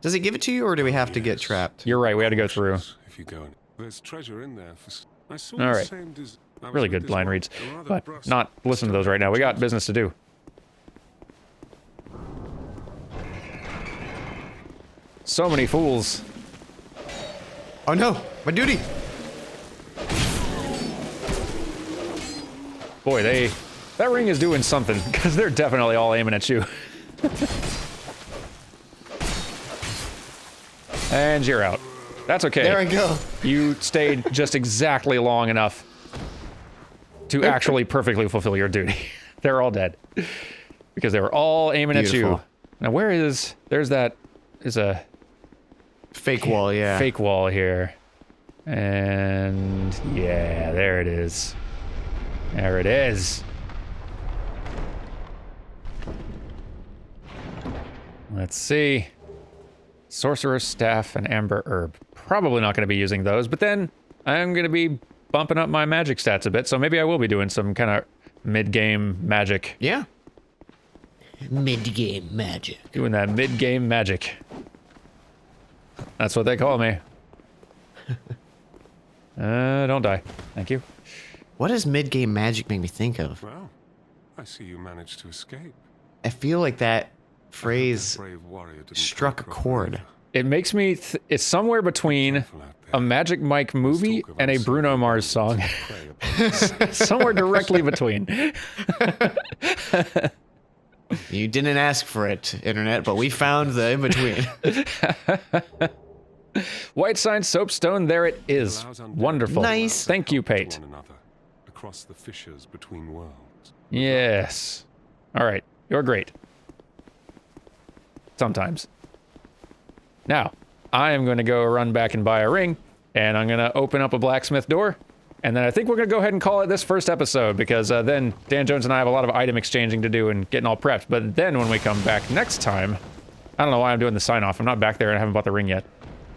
Does it give it to you, or do we have to get trapped? You're right, we had to go through. If you go in, there's treasure in there. I saw All the right. same Really good blind reads, but not listen to those right now. We got business to do. So many fools. Oh no, my duty. Boy, that ring is doing something, because they're definitely all aiming at you. And you're out. That's okay. There I go. You stayed just exactly long enough to actually perfectly fulfill your duty. They're all dead. Because they were all aiming at you. Beautiful. Now there's a Fake wall, yeah. fake wall here. And yeah, there it is. There it is. Let's see. Sorcerer's Staff and Amber Herb. Probably not going to be using those, but then I'm going to be bumping up my magic stats a bit, so maybe I will be doing some kind of mid-game magic. Yeah. Mid-game magic. Doing that mid-game magic. That's what they call me. Don't die. Thank you. What does mid-game magic make me think of? Well, I see you managed to escape. I feel like that phrase Brave warrior didn't struck a come across chord. either. It makes me... it's somewhere between Careful out there. a Magic Mike movie Talk of and a unseen Bruno Mars song. prey upon Somewhere directly between. You didn't ask for it, internet, but we found the in-between. White sign soapstone, there it is. Allows undead Wonderful. Nice. Thank you, to Pate. one another across the fissures between worlds. Yes. All right. You're great. Sometimes. Now, I am going to go run back and buy a ring, and I'm going to open up a blacksmith door, and then I think we're going to go ahead and call it this first episode, because then Dan Jones and I have a lot of item exchanging to do and getting all prepped. But then when we come back next time, I don't know why I'm doing the sign-off. I'm not back there and I haven't bought the ring yet.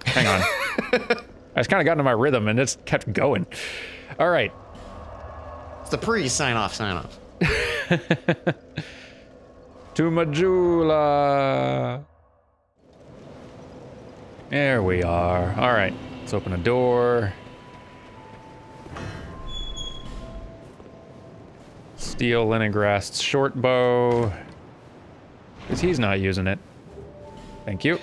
Hang on. I just kind of got into my rhythm, and it's kept going. All right. It's the pre-sign-off, sign-off. To Majula. There we are. All right, let's open a door. Steal Leningrad's short bow. Because he's not using it. Thank you.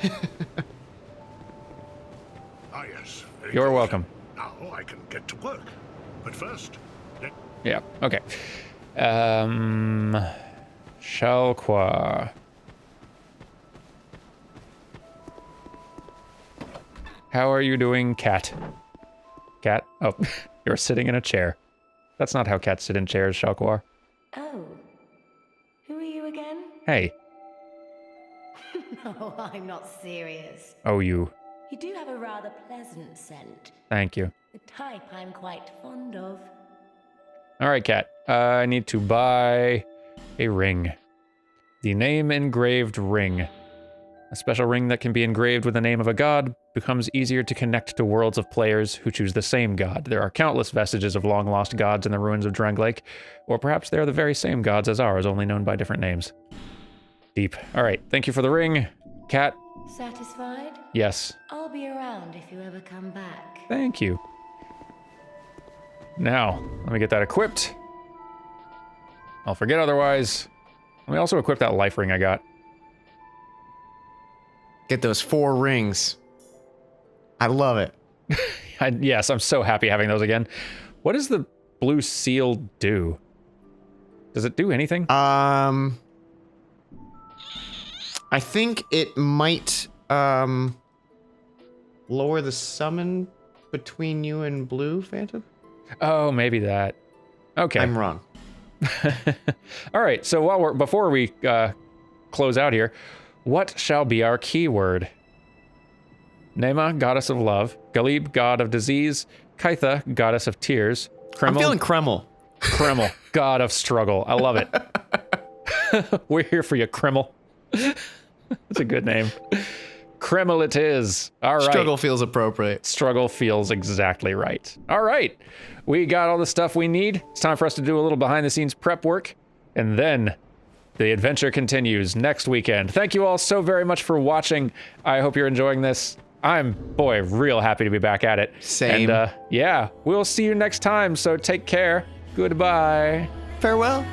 Ah, yes. very You're good. welcome. Now I can get to work. But first, let Yeah, okay. Shalqua. How are you doing, cat? Cat? Oh, you're sitting in a chair. That's not how cats sit in chairs, Shalqua. Oh. Who are you again? Hey. No, I'm not serious. Oh, you. You do have a rather pleasant scent. Thank you. The type I'm quite fond of. All right, cat. I need to buy a ring. The name engraved ring. A special ring that can be engraved with the name of a god becomes easier to connect to worlds of players who choose the same god. There are countless vestiges of long-lost gods in the ruins of Drang Lake, or perhaps they are the very same gods as ours, only known by different names. Deep. All right, thank you for the ring. Cat, Satisfied? yes. I'll be around if you ever come back. Thank you. Now, let me get that equipped. I'll forget otherwise. Let me also equip that life ring I got. Get those 4 rings. I love it. Yes, I'm so happy having those again. What does the blue seal do? Does it do anything? I think it might lower the summon between you and Blue Phantom. Oh, maybe that. Okay. I'm wrong. All right, so before we close out here, what shall be our keyword? Nema, goddess of love. Galib, god of disease. Kaitha, goddess of tears. I'm Kreml, feeling Kreml. Kreml, god of struggle. I love it. We're here for you, Kreml. That's a good name. Kreml it is. All right. Struggle feels appropriate. Struggle feels exactly right. All right. We got all the stuff we need. It's time for us to do a little behind the scenes prep work. And then the adventure continues next weekend. Thank you all so very much for watching. I hope you're enjoying this. I'm, boy, real happy to be back at it. Same. And yeah, we'll see you next time. So take care. Goodbye. Farewell.